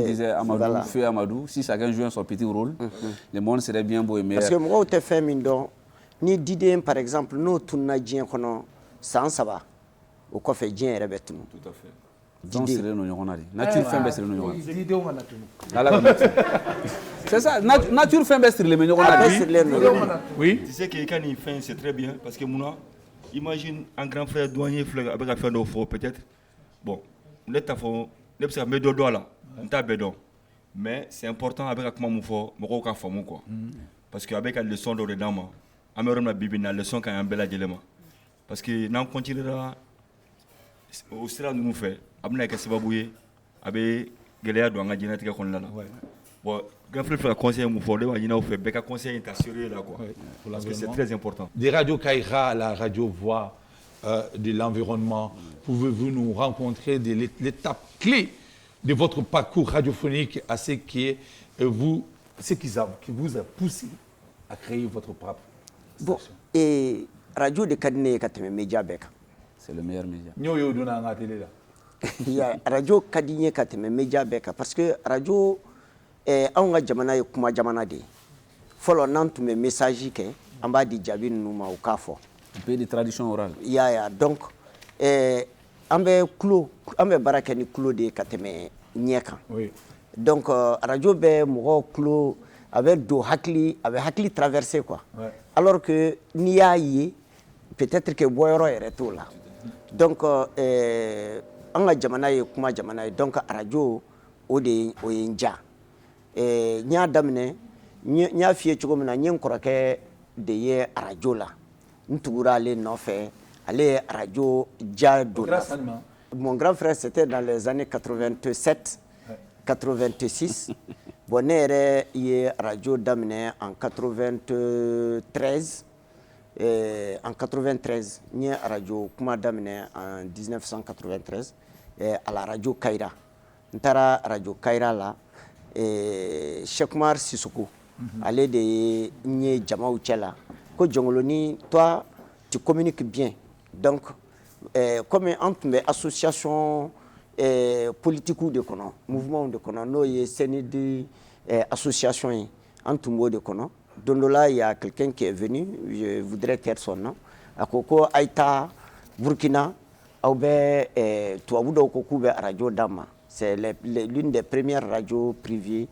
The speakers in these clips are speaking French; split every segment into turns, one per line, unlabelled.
comme disait Amadou, Feu Amadou, si chacun jouait son petit rôle, le monde serait bien beau et meilleur.
Parce que moi, je fais un ni d'idées, par exemple, nous, tout le monde, sans savoir, au quoi fait Dien et Rebet.
Tout à fait. Donc, c'est le nom nature fin best le nom. C'est ça, nature fin best le nom.
Oui. Tu sais que quand il fait, c'est très bien parce que Mouna, imagine un grand frère douanier avec un frère d'offre peut-être. Bon, on est à fond, on est à mettre doigt là, on t'a bédon. Mais c'est important avec un comment mon fort, mon roca femme quoi. Parce qu'avec la leçon de dedans, on a la Bible, la leçon quand un bel adjellement. Parce que nous continuera au stade nous fait. Abna ka sababouye abe geleya do nga jina tika konla bon grand frère fait conseil mu fo de wa jina fait beka conseil t'assurer là quoi parce que c'est très important.
Des radios Kaira, la radio voix de l'environnement, pouvez-vous nous rencontrer de l'étape clé de votre parcours radiophonique à ce qui vous a poussé à créer votre propre station?
Bon, et radio de Kadine Kateme Média Beka.
C'est le meilleur média.
Nous donna la télé là.
Il y a radio Kadine Kateme Média Beka parce que radio on a jamana ye kuma jamana de. Follow nan tu me message ke amba di jabi numa au kafo.
Un peu de tradition orale.
Ya donc ambe baraka ni clos de Kateme Nyeka.
Oui.
Donc radio be mo clos avec do hakli traversé quoi.
Ouais.
Alors que niya yi peut-être que boyoro est tout là. Donc anga jamana ye kuma jamana ye donc radio o yinja nya damne nya fie chugo mina nyen korake de ye radio la ntugura le no fait aller radio ja do. Mon grand frère c'était dans les années 87 86 bonere ye radio damne en 93 en 93, il y a radio kuma damine en 1993 à la radio Kaira. Ntara radio Kaira là Cheikh Oumar Sissoko allait de nye Jamaou Tchela. Ko Djongoloni, toi tu communiques bien. Donc comme entre mes associations politiques de kono, mouvement de kono, no ye sénédi association entre mots de kono. Donc là, il y a quelqu'un qui est venu, je voudrais taire son nom. À Koko Aïta, Burkina, Aubé, Touaboudo Kokoube Radio Dama. C'est l'une des premières radios privées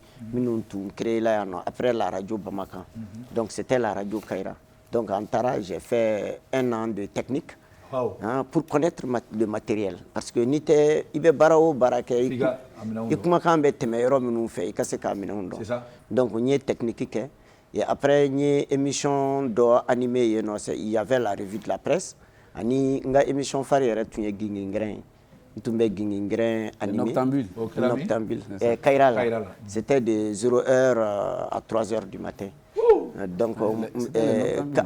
créées là, après la radio Bamaka. Donc c'était la radio Kaira. Donc en Tara, j'ai fait 1 an de technique pour connaître le matériel. Parce que Nite, Ibe Barao Barake, Ikumakambe Temero Minoufe, Ikaseka Minoundo. Donc on y est technique. Et après une émission animée, il y avait la revue de la presse. Ani nga émission phare tu y gingingren. Tu me gingingren animé. Noctambule. Kaira. C'était de 0h à 3h du matin. Donc quand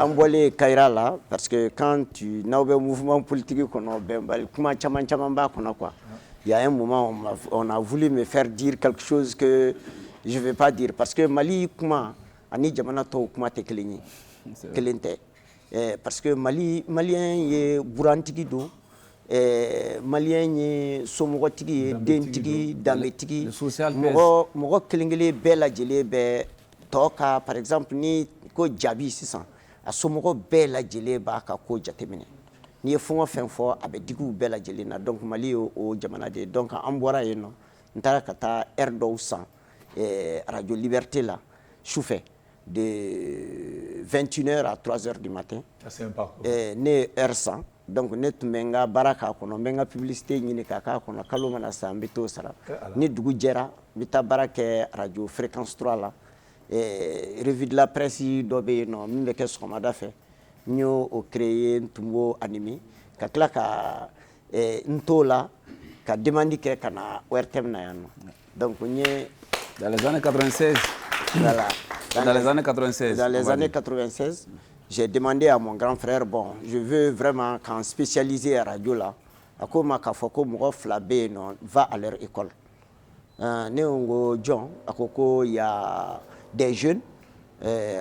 on Kaira là parce que quand tu n'as pas mouvement politique qu'on a comment chaman quoi. Il y a un moment on a voulu me faire dire quelque chose que je vais pas dire parce que Mali comment ani jamana to kuma te keleni kelente parce que malien ye burantigi do malien ye somogotigi ye dentigi dametigi mogo kelengele bela jele be toka par exemple ni ko jabi sisan a somogo bela jele ba ka ko jatemine ni fongo fenfo abedigu bela jele na donc Mali o jamana de donc ambora yeno ntara kata erdo san radio liberté là choufé de 21h à 3h du matin.
C'est un parcours.
Né R100. Donc, nous avons baraka kono menga publicité ni kaka kono kalomana sa mbito sara. Ni dugu jera bita barake radio fréquence 3 là. Revue de la presse dobe no mbe ke skomada fe. Nyo o créer ntumbo animé ka klaka ntola ka demandi ke kana ORTM na yano. Donc
dans les années 96.
Voilà.
Dans les années 96.
Dans les années 96, j'ai demandé à mon grand frère, bon, je veux vraiment qu'en spécialisé à radio là, à comment Kafoko Flabé va à leur école. Néongo John, à Koko, il y a des jeunes,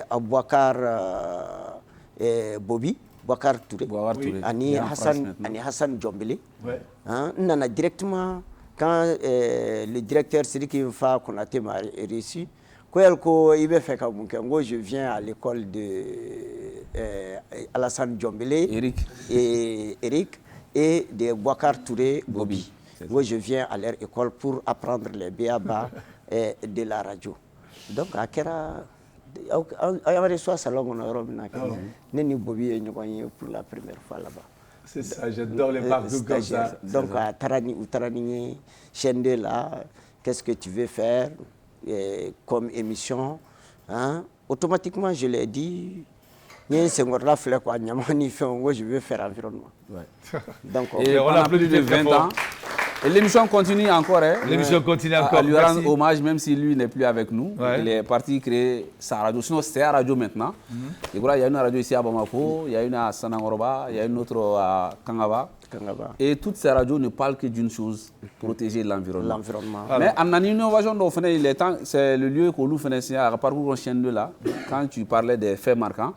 Abouakar Bobby, Bouakar Touré, Ani Hassan Djombele. On a directement quand le directeur Sidiki Mfa Konaté m'a reçu, je viens à l'école de Alassane Diombele, Eric et de Bouakar Touré Bobby. Moi, je viens à leur école pour apprendre les B.A.B.A. de la radio. Donc, à Kera, il y avait soit salon en Europe, Neni Bobby pour la première fois là-bas.
C'est ça, j'adore les parcours comme ça.
Donc, à Tarani ou Tarani, chaîne là, qu'est-ce que tu veux faire comme émission, hein? Automatiquement, je l'ai dit, je veux faire environnement.
Ouais.
Donc,
et on a plus de 20 ans. Et l'émission continue encore. Hein?
L'émission continue encore.
À lui rendre hommage, même si lui n'est plus avec nous. Ouais. Il est parti créer sa radio. Sinon, c'est la radio maintenant. Et voilà, il y a une radio ici à Bamako, il y a une à Sanangoroba, il y a une autre à Kangaba. Et toutes ces radios ne parlent que d'une chose, protéger l'environnement. Mais en innovation, c'est le lieu que nous faisons à parcours en chaîne de là. Quand tu parlais des faits marquants,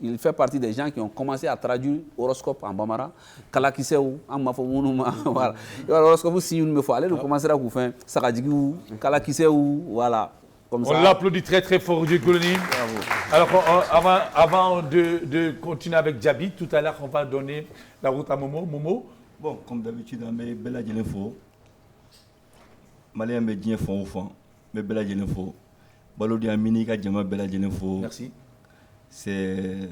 il fait partie des gens qui ont commencé à traduire l'horoscope en Bambara. Kalakiseu, voilà. L'horoscope, si une me faut aller, nous commencerons à vous faire Sakadjigou, Kalakiseu, voilà.
On l'applaudit très très fort, Dieu Colonie. Alors, avant de continuer avec Djaby, tout à l'heure, on va donner la route à Momo. Momo.
Bon, comme d'habitude, on met Bella Djenefo. Malien me dit fond au fond, mais Bella Djenefo. Balodi Amini, Kadjama Bella Djenefo.
Merci.
C'est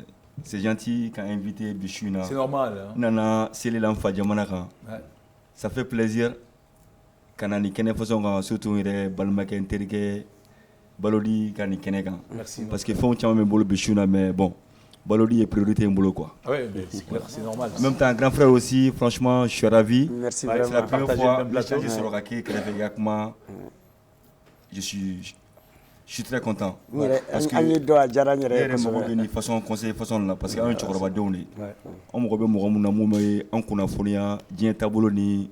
gentil quand invité Bichouna.
C'est normal. Hein?
Nana, c'est les lamphas Djamanaka. Ça fait plaisir. Quand on est façon, surtout, il est Balmake Interike. Balodi Kani Kenegan.
Merci.
Parce que font un bolo bichouna, mais bon, Balodi est priorité un boulot quoi.
Oui, c'est normal.
En même temps, grand frère aussi, franchement, je suis ravi.
Merci
vraiment. C'est la première fois que je suis
raqué,
je suis très content.
Parce que
de façon conseil façon là parce que un chokoroba donné. On me remet mon amour en konafonia, dien tabolo ni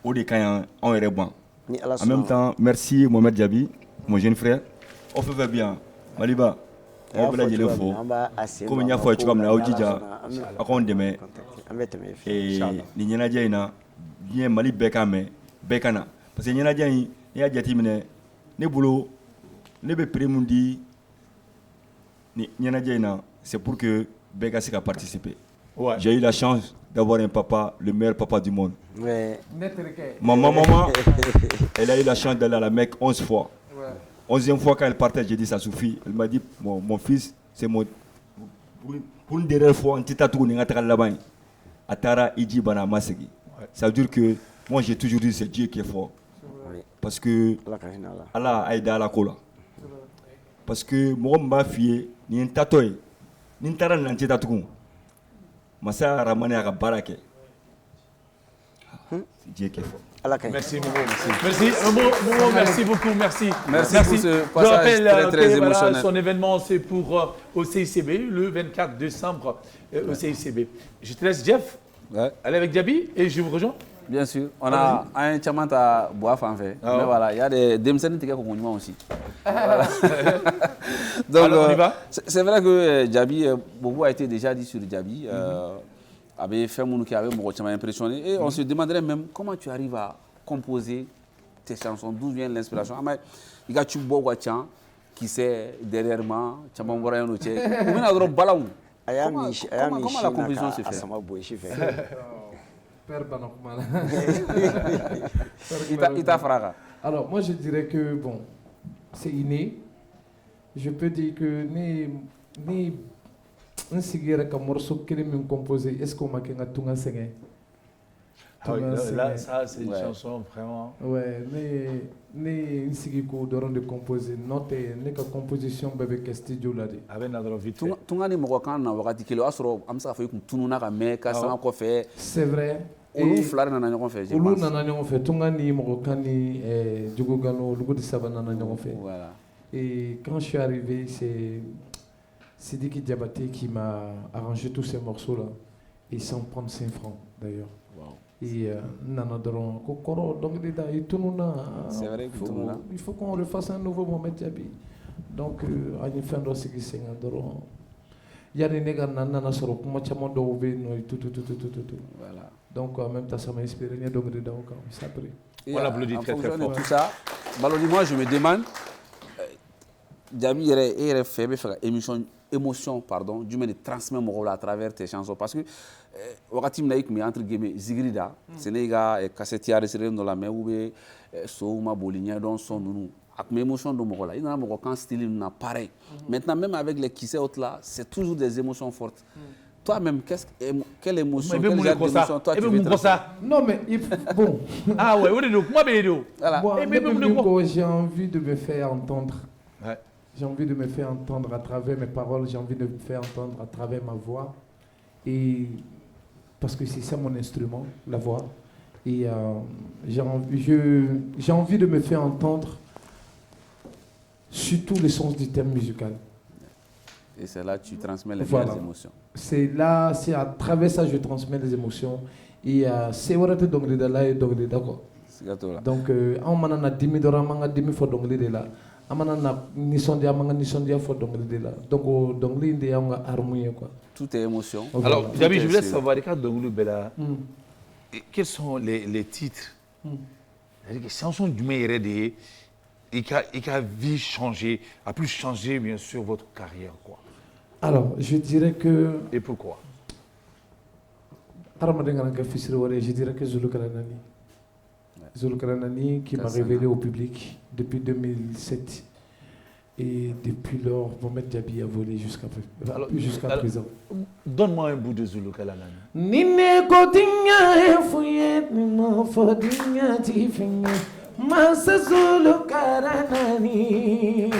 odi kan on est bon. En même temps, merci Mohamed Djaby, mon jeune frère. On fait bien. Maliba, on peut dire le faux. Comme il y a fois, tu vas me la dire, à quoi on demeure. Et il y en a déjà une, bien Mali Bekame, Bekana. Parce qu'il y en a déjà une, il y a déjà timide, ne boulot, ne be prémundi, il y en a déjà une, c'est pour que Beka s'y participer. J'ai eu la chance d'avoir un papa, le meilleur papa du monde.
Ouais.
Maman, elle a eu la chance d'aller à la Mecque 11 fois. 11e fois quand elle partait, j'ai dit ça suffit. Elle m'a dit, mon fils, c'est mon... Pour une dernière fois, un petit atout, là-bas. Atara, Iji, Bana, Masegi. Ça veut dire que moi, j'ai toujours dit c'est Dieu qui est fort. Parce que Allah a aidé à la cola. Parce que moi, je suis fier, ni un tatoué, ni un taran, ni un petit atout. Massa Ramane a barake. C'est Dieu qui est fort.
Merci Momo. Merci Momo, merci beaucoup, merci.
Merci pour ce
passage. Je rappelle
très émotionnel.
Son événement, c'est pour au CICB, le 24 décembre au CICB. Je te laisse Jeff, aller avec Djaby et je vous rejoins.
Bien sûr, on a un chamanta boaf en fait. Mais voilà, il y a des demsènes qui sont aussi. Donc, alors, on y va. C'est vrai que Djaby, beaucoup a été déjà dit sur Djaby. Avait fait mon qui avait impressionné. Et on se demanderait même comment tu arrives à composer tes chansons, d'où vient l'inspiration. Il y a qui sait derrière moi, comment la composition se fait?
Alors, moi je dirais que bon, c'est inné. Je peux dire que un cigare comme morceau qui est composé, est-ce qu'on m'a qu'un tout un singé?
Là, ça c'est une chanson vraiment.
Ouais, mais une cigare de composer, note n'est que composition bébé que studio là.
Avec notre vite.
Tout le monde quand on va dire que le asro am ça fait que tout le monde a mais qu'à ça qu'on fait.
C'est vrai.
Olu flar nana ɲɔgɔn fɛ.
Olu nana ɲɔgɔn fɛ. Tunga ni Morokan ni Diogo Gano, Lugo de Saba nana ɲɔgɔn fɛ.
Voilà.
Et quand je suis arrivé, c'est Sidiki Diabaté qui m'a arrangé tous ces morceaux-là. Et sans prendre 5 francs d'ailleurs.
Wow.
Et nana doron kokoro donc
c'est vrai que
il faut qu'on refasse un nouveau Mohamed Djaby. Donc à une fin de ce qui s'est doron yani ne ka nana sɔrɔ kuma caman dɔw bɛ yen nɔ tout.
Voilà.
Donc en même temps ça m'a inspiré n ye dɔnkili da o kan ça après.
On l'applaudit très très fort. Tout ça, Balodi, moi je me demande, Djaby yɛrɛ fɛ bɛ fɛ ka émotion pardon jumɛn de transmet mɔgɔw la à travers tes chansons parce que wagati min na i tun bɛ entre guillemets zigiri da c'est ne ka cassette enregistré dɔ la mais u bɛ sow ma boli ɲɛdɔn son ninnu a tun bɛ émotion don mɔgɔ la i nana mɔgɔ kan style ninnu na pareil maintenant même avec les kisses autres là c'est toujours des émotions fortes. Toi-même, quelle émotion, quelle émotion toi tu veux transmettre?
Non mais bon.
Ah ouais,
Moi, j'ai envie de me faire entendre. Ouais. J'ai envie de me faire entendre à travers mes paroles, j'ai envie de me faire entendre à travers ma voix. Et parce que c'est ça mon instrument, la voix. Et j'ai envie de me faire entendre sur tous les sens du thème musical.
Et c'est là que tu transmets les émotions.
C'est à travers ça que je transmets les émotions. Et c'est vrai que donc là et donc d'accord. Donc on m'a na 10 000 $ manga 10 000 fois donc là. On m'a na nisondia manga nisondia fois donc là. Donc il y a une harmonie quoi.
Tout est émotion.
Alors Djaby, je voulais savoir quand donc Bella. Quels sont les titres? Les chansons du meilleur des et qui a vie changé, a plus changé bien sûr votre carrière quoi.
Alors, je dirais que...
Et pourquoi?
Je dirais que Zulu Kalanani. Zulu Kalanani qui m'a révélé au public depuis 2007. Et depuis lors, Mohamed Djaby a volé jusqu'à présent.
Donne-moi un bout de Zulu Kalanani.
Nine kotinga efuyet nino fodinga tifinga masa Zulu Kalanani.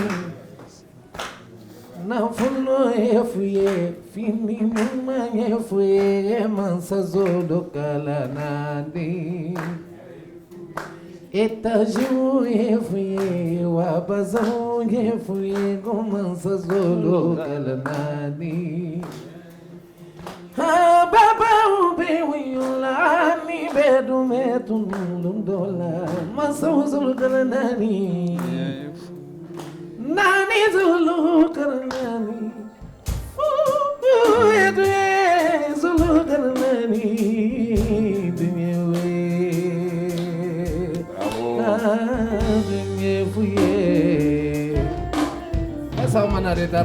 Na funo efuye fini muma efuye mansa Zulu Kalanani. Etaju efuye wabazão efuye mansa Zulu Kalanani. Ah baba ube wiyula ni bedu metu nulundola mansa Zulu Kalanani. Nani Zulu Kalanani, Zulu Kalanani, bravo.